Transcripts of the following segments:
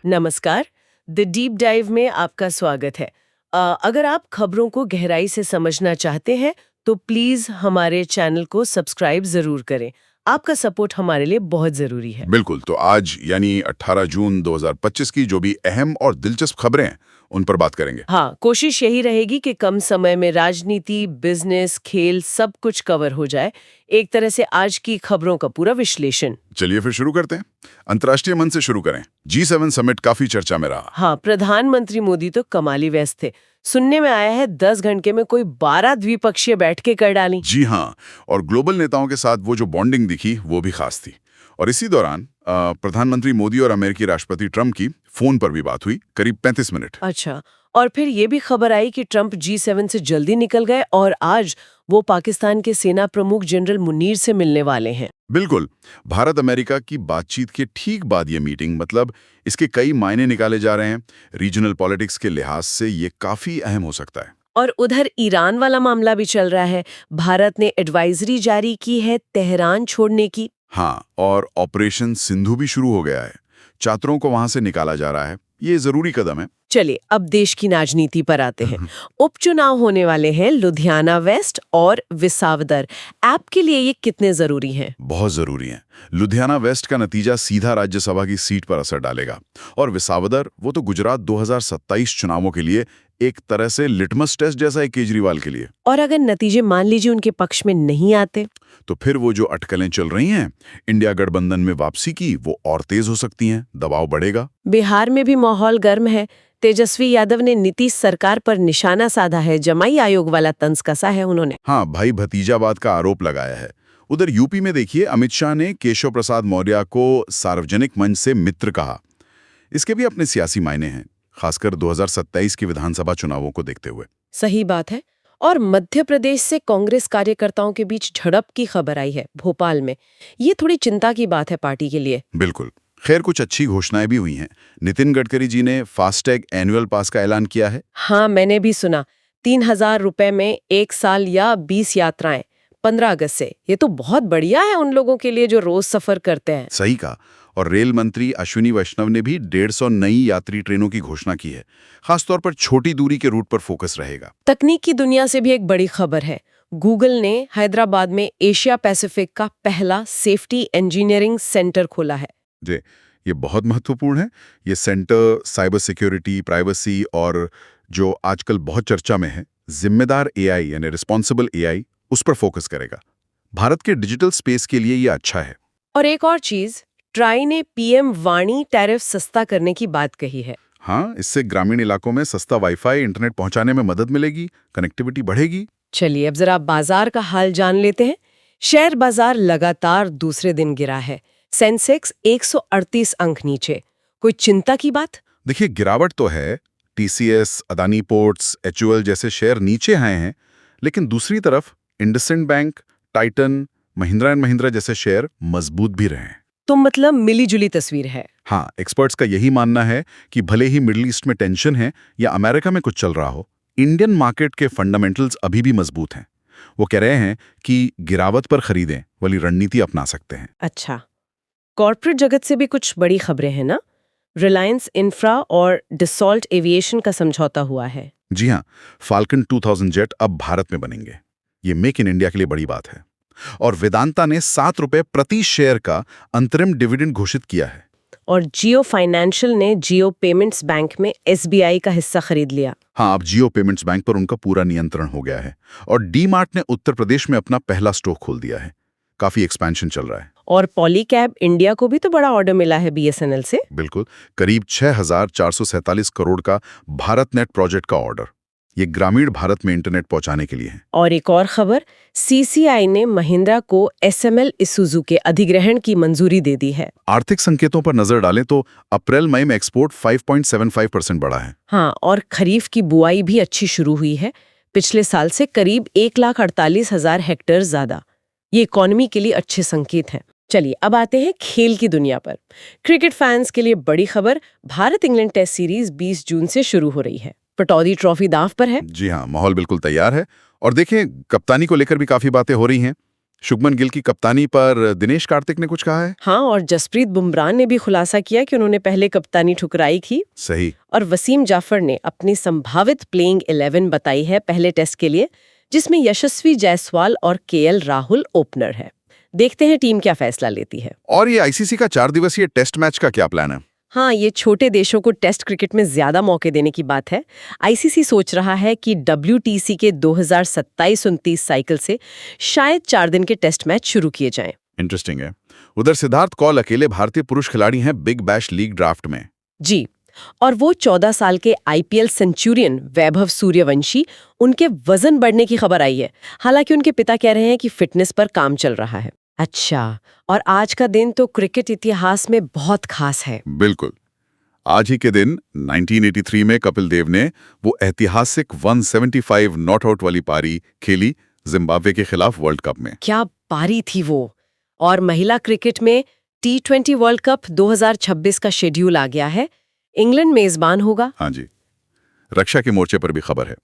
नमस्कार। The deep dive में आपका स्वागत है। अगर आप खबरों को गहराई से समझना चाहते हैं तो प्लीज हमारे चैनल को सब्सक्राइब जरूर करें। आपका सपोर्ट हमारे लिए बहुत जरूरी है। बिल्कुल। तो आज यानी 18 जून 2025 की जो भी अहम और दिलचस्प खबरें हैं उन पर बात करेंगे। हाँ, कोशिश यही रहेगी कि कम समय में राजनीति, बिजनेस, खेल सब कुछ कवर हो जाए। एक तरह से आज की खबरों का पूरा विश्लेषण। चलिए फिर शुरू करते हैं। अंतर्राष्ट्रीय मंच से शुरू करें। G7 समिट काफी चर्चा में रहा। हाँ, प्रधानमंत्री मोदी तो कमाली व्यस्त थे। सुनने में आया है 10 घंटे में कोई 12 द्विपक्षीय बैठकें कर डाली। जी हाँ, और ग्लोबल नेताओं के साथ वो जो बॉन्डिंग दिखी वो भी खास थी। और इसी दौरान प्रधानमंत्री मोदी और अमेरिकी राष्ट्रपति ट्रंप की फोन पर भी बात हुई, करीब 35 मिनट। अच्छा, और फिर ये भी खबर आई कि ट्रंप G7 से जल्दी निकल गए और आज वो पाकिस्तान के सेना प्रमुख जनरल मुनीर से मिलने वाले हैं। बिल्कुल। भारत अमेरिका की बातचीत के ठीक बाद ये मीटिंग, मतलब इसके कई मायने निकाले जा रहे हैं। रीजनल पॉलिटिक्स के लिहाज से ये काफी अहम हो सकता है। और उधर ईरान वाला मामला भी चल रहा है। भारत ने एडवाइजरी जारी की है तेहरान छोड़ने की। हाँ, और ऑपरेशन सिंधु भी शुरू हो गया है। छात्रों को वहां से निकाला जा रहा है। ये जरूरी कदम है। चलिए अब देश की राजनीति पर आते हैं। उपचुनाव होने वाले हैं लुधियाना वेस्ट और विसावदर। ऐप के लिए ये कितने जरूरी हैं? बहुत जरूरी है। लुधियाना वेस्ट का नतीजा सीधा राज्यसभा की सीट पर असर डालेगा, और विसावदर वो तो गुजरात 2027 चुनावों के लिए एक तरह से लिटमस टेस्ट जैसा है केजरीवाल के लिए। और अगर नतीजे मान लीजिए उनके पक्ष में नहीं आते तो फिर वो जो अटकलें चल रही हैं इंडिया गठबंधन में वापसी की, वो और तेज हो सकती हैं। दबाव बढ़ेगा। बिहार में भी माहौल गर्म है। तेजस्वी यादव ने नीतीश सरकार पर निशाना साधा है। जमाई आयोग वाला तंज कसा है उन्होंने। हाँ, भाई भतीजावाद का आरोप लगाया है। उधर यूपी में देखिए, अमित शाह ने केशव प्रसाद मौर्य को सार्वजनिक मंच से मित्र कहा। इसके भी अपने सियासी मायने हैं, खासकर 2027 के विधानसभा चुनावों को देखते हुए। सही बात है। और मध्य प्रदेश से कांग्रेस कार्यकर्ताओं के बीच झड़प की खबर आई है भोपाल में। ये थोड़ी चिंता की बात है पार्टी के लिए। बिल्कुल। खैर, कुछ अच्छी घोषणाएं भी हुई हैं। नितिन गडकरी जी ने फास्टैग एनुअल पास का ऐलान किया है। हाँ, मैंने भी सुना। 3,000 रुपए में 1 साल या 20 यात्राएं 15 अगस्त से। ये तो बहुत बढ़िया है उन लोगों के लिए जो रोज सफर करते हैं। सही कहा। और रेल मंत्री अश्विनी वैष्णव ने भी 150 नई यात्री ट्रेनों की घोषणा की है। खासतौर पर छोटी दूरी के रूट पर फोकस रहेगा। तकनीक की दुनिया से भी एक बड़ी खबर है। गूगल ने हैदराबाद में एशिया पैसिफिक का पहला सेफ्टी इंजीनियरिंग सेंटर खोला है। जी, ये बहुत महत्वपूर्ण है। ये सेंटर साइबर सिक्योरिटी, प्राइवेसी और जो आजकल बहुत चर्चा में है जिम्मेदार एआई यानी रिस्पॉन्सिबल एआई, उस पर फोकस करेगा। भारत के डिजिटल स्पेस के लिए ये अच्छा है। और एक और चीज, ट्राई ने पीएम वाणी टैरिफ सस्ता करने की बात कही है। हाँ, इससे ग्रामीण इलाकों में सस्ता वाईफाई इंटरनेट पहुंचाने में मदद मिलेगी, कनेक्टिविटी बढ़ेगी। चलिए अब जरा बाजार का हाल जान लेते हैं। शेयर बाजार लगातार दूसरे दिन गिरा है। सेंसेक्स 138 अंक नीचे। कोई चिंता की बात? देखिए, गिरावट तो है। टीसीएस, अदानी पोर्ट्स, एचयूएल जैसे शेयर नीचे आए हैं, लेकिन दूसरी तरफ IndusInd bank, Titan, Mahindra and Mahindra जैसे शेयर मजबूत भी रहे हैं। तो मतलब मिली-जुली तस्वीर है। हाँ, एक्सपर्ट्स का यही मानना है कि भले ही मिडिल ईस्ट में टेंशन है या अमेरिका में कुछ चल रहा हो, इंडियन मार्केट के फंडामेंटल्स अभी भी मजबूत हैं। वो कह रहे हैं कि गिरावट पर खरीदें वाली रणनीति अपना सकते हैं। अच्छा, कॉर्पोरेट जगत से भी कुछ बड़ी खबरें हैं ना? रिलायंस इंफ्रा और डिसॉल्ट एविएशन का समझौता हुआ है। जी हाँ, फाल्कन 2000 जेट अब भारत में बनेंगे। ये मेक इन इंडिया के लिए बड़ी बात है। और वेदांता ने 7 रुपए प्रति शेयर का अंतरिम डिविडेंड घोषित किया है। और जियो फाइनेंशियल ने जियो पेमेंट्स बैंक में एसबीआई का हिस्सा खरीद लिया। हाँ, अब जियो पेमेंट्स बैंक पर उनका पूरा नियंत्रण हो गया है। और डी मार्ट ने उत्तर प्रदेश में अपना पहला स्टोर खोल दिया है। काफी एक्सपेंशन चल रहा है। और पॉलीकैब इंडिया को भी तो बड़ा ऑर्डर मिला है बीएसएनएल से। बिल्कुल, करीब 6,447 करोड़ का भारत नेट प्रोजेक्ट का ऑर्डर। ये ग्रामीण भारत में इंटरनेट पहुंचाने के लिए है। और एक और खबर, सीसीआई ने महिंद्रा को एसएमएल इसूजू के अधिग्रहण की मंजूरी दे दी है। आर्थिक संकेतों पर नजर डालें तो अप्रैल मई में एक्सपोर्ट 5.75% बढ़ा है। हाँ, और खरीफ की बुआई भी अच्छी शुरू हुई है। पिछले साल से करीब 1,48,000 हेक्टेयर ज्यादा। ये इकोनॉमी के लिए अच्छे संकेत हैं। चलिए अब आते हैं खेल की दुनिया पर। क्रिकेट फैंस के लिए बड़ी खबर, भारत इंग्लैंड टेस्ट सीरीज 20 जून से शुरू हो रही है। पटौदी ट्रॉफी दांव पर है। जी हाँ, माहौल बिल्कुल तैयार है। और देखें, कप्तानी को लेकर भी काफी बातें हो रही हैं। शुभमन गिल की कप्तानी पर दिनेश कार्तिक ने कुछ कहा है? हाँ, और जसप्रीत बुमराह ने भी खुलासा किया कि उन्होंने पहले कप्तानी ठुकराई थी। सही। और वसीम जाफर ने अपनी संभावित प्लेइंग 11 बताई है पहले टेस्ट के लिए, जिसमें यशस्वी जायसवाल और केएल राहुल ओपनर है। देखते हैं टीम क्या फैसला लेती है। और ये आईसीसी का 4 दिवसीय टेस्ट मैच का क्या प्लान है? हाँ, ये छोटे देशों को टेस्ट क्रिकेट में ज्यादा मौके देने की बात है। आईसीसी सोच रहा है कि WTC के 2027-29 साइकिल से शायद 4 दिन के टेस्ट मैच शुरू किए जाएं। इंटरेस्टिंग है। उधर सिद्धार्थ कौल अकेले भारतीय पुरुष खिलाड़ी हैं बिग बैश लीग ड्राफ्ट में। जी, और वो 14 साल के IPL सेंचुरियन वैभव सूर्यवंशी, उनके वजन बढ़ने की खबर आई है। हालांकि उनके पिता कह रहे हैं कि फिटनेस पर काम चल रहा है। अच्छा, और आज का दिन तो क्रिकेट इतिहास में बहुत खास है। बिल्कुल। आज ही के दिन 1983 में कपिल देव ने वो ऐतिहासिक 175 नॉट आउट वाली पारी खेली जिम्बाब्वे के खिलाफ वर्ल्ड कप में। क्या पारी थी वो। और महिला क्रिकेट में T20 वर्ल्ड कप 2026 का शेड्यूल आ गया है। इंग्लैंड मेजबान होगा। हाँ जी। रक्षा के मोर्चे पर भी खबर है।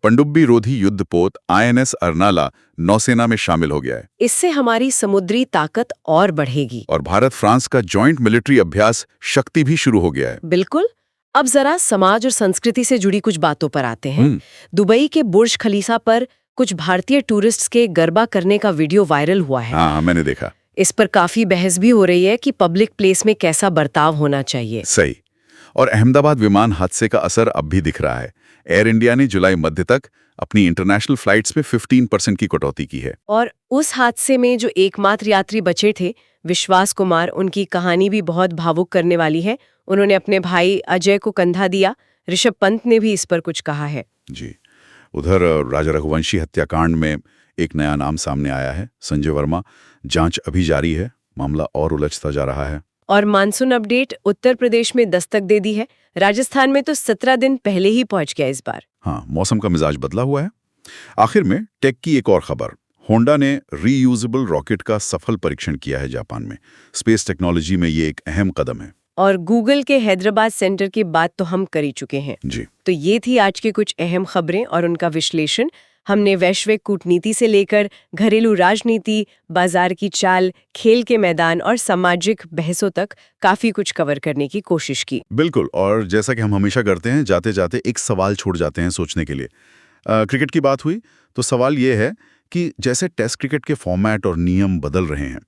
पनडुब्बी रोधी युद्धपोत INS अर्नाला नौसेना में शामिल हो गया है। इससे हमारी समुद्री ताकत और बढ़ेगी। और भारत फ्रांस का जॉइंट मिलिट्री अभ्यास शक्ति भी शुरू हो गया है। बिल्कुल। अब जरा समाज और संस्कृति से जुड़ी कुछ बातों पर आते हैं। दुबई के बुर्ज खलीफा पर कुछ भारतीय टूरिस्ट्स के गरबा करने का वीडियो वायरल हुआ है। हाँ, मैंने देखा। इस पर काफी बहस भी हो रही है कि पब्लिक प्लेस में कैसा बर्ताव होना चाहिए। सही। और अहमदाबाद विमान हादसे का असर अब भी दिख रहा है। एयर इंडिया ने जुलाई मध्य तक अपनी इंटरनेशनल फ्लाइट्स में 15% की कटौती की है। और उस हादसे में जो एकमात्र यात्री बचे थे, विश्वास कुमार, उनकी कहानी भी बहुत भावुक करने वाली है। उन्होंने अपने भाई अजय को कंधा दिया। ऋषभ पंत ने भी इस पर कुछ कहा है। जी। उधर राजा रघुवंशी हत्याकांड में एक नया नाम सामने आया है, संजय वर्मा। जांच अभी जारी है, मामला और उलझता जा रहा है। और मानसून अपडेट उत्तर प्रदेश में दस्तक दे दी है। राजस्थान में तो 17 दिन पहले ही पहुंच गया इस बार। हाँ, मौसम का मिजाज बदला हुआ है। आखिर में टेक की एक और खबर। होंडा ने रीयूजेबल रॉकेट का सफल परीक्षण किया है जापान में। स्पेस टेक्नोलॉजी में ये एक अहम कदम है। और गूगल के हैदराबाद सेंटर की बात तो हम कर ही चुके हैं। जी। तो ये थी आज की कुछ अहम खबरें और उनका विश्लेषण। हमने वैश्विक कूटनीति से लेकर घरेलू राजनीति, बाजार की चाल, खेल के मैदान और सामाजिक बहसों तक काफी कुछ कवर करने की कोशिश की। बिल्कुल। और जैसा कि हम हमेशा करते हैं, जाते जाते एक सवाल छोड़ जाते हैं सोचने के लिए। क्रिकेट की बात हुई तो सवाल ये है कि जैसे टेस्ट क्रिकेट के फॉर्मेट और नियम बदल रहे हैं,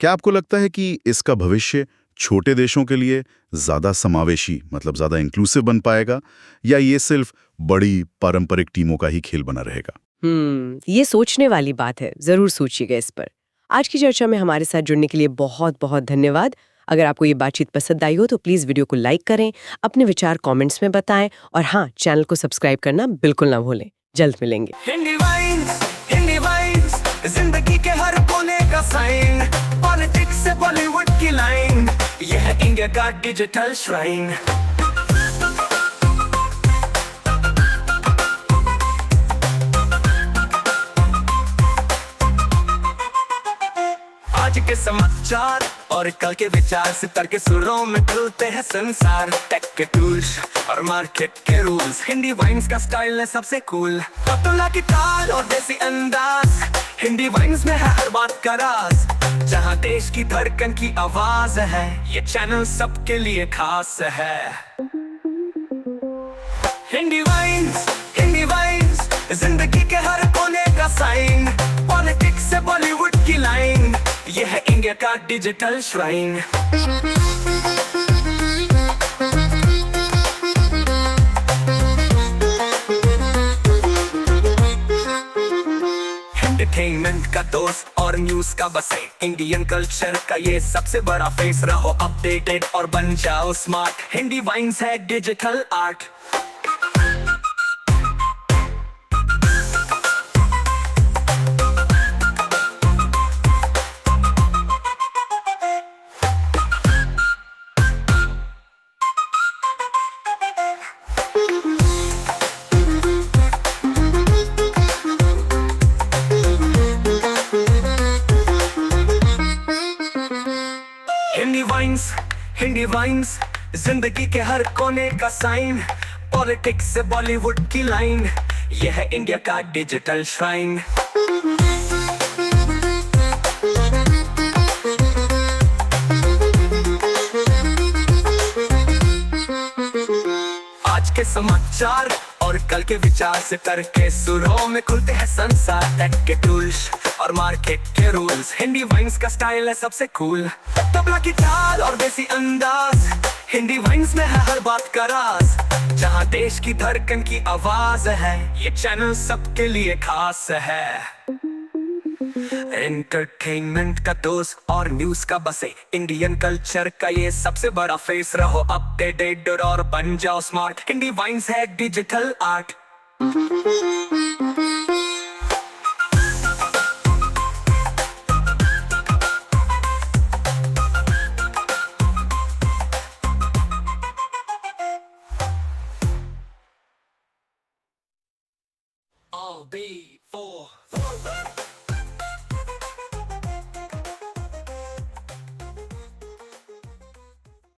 क्या आपको लगता है कि इसका भविष्य छोटे देशों के लिए ज्यादा समावेशी, मतलब ज्यादा इंक्लूसिव बन पाएगा, या ये सिर्फ बड़ी पारंपरिक टीमों का ही खेल बना रहेगा? ये सोचने वाली बात है। जरूर सोचिएगा इस पर। आज की चर्चा में हमारे साथ जुड़ने के लिए बहुत बहुत धन्यवाद। अगर आपको ये बातचीत पसंद आई हो तो प्लीज वीडियो को लाइक करें, अपने विचार कमेंट्स में बताएं, और हाँ, चैनल को सब्सक्राइब करना बिल्कुल ना भूलें। जल्द मिलेंगे। हिंदी वाइन्स, जिंदगी के हर कोने का साइन, पॉलिटिक्स से बॉलीवुड की लाइन, यह है इंडिया का डिजिटल श्राइन। आज के समाचार और कल के विचार से तड़के सुरों में खुलते हैं संसार। टेक के टूल्स और मार्केट के रूल्स, हिंदी वाइन्स का स्टाइल है सबसे कूल। पतला की ताल और देसी अंदाज, हिंदी वाइन्स में है हर बात का राज। जहाँ देश की धड़कन की आवाज है, ये चैनल सबके लिए खास है। हिंदी वाइन्स, जिंदगी के हर कोने का साइन, पॉलिटिक्स से बॉलीवुड की लाइन, ये है इंडिया का डिजिटल श्राइन। एंटरटेनमेंट का दोस्त और न्यूज का बसे, इंडियन कल्चर का ये सबसे बड़ा फेस। रहो अपडेटेड और बन जाओ स्मार्ट, हिंदी वाइन्स है डिजिटल आर्ट। हिंदी वाइन्स, जिंदगी के हर कोने का साइन, पॉलिटिक्स से बॉलीवुड की लाइन, यह है इंडिया का डिजिटल श्राइन। समाचार और कल के विचार से करके सुरों में खुलते हैं संसार। टेक के टूल्स और मार्केट के रूल्स, हिंदी वाइन्स का स्टाइल है सबसे कूल। तबला की ताल और देसी अंदाज, हिंदी वाइन्स में है हर बात का राज। जहाँ देश की धड़कन की आवाज है, ये चैनल सबके लिए खास है। एंटरटेनमेंट का दोस्त और न्यूज का बसे, इंडियन कल्चर का ये सबसे बड़ा फेस। रहो अपडेटेड और बन जाओ स्मार्ट, हिंदी वाइन्स है डिजिटल आर्ट। All B4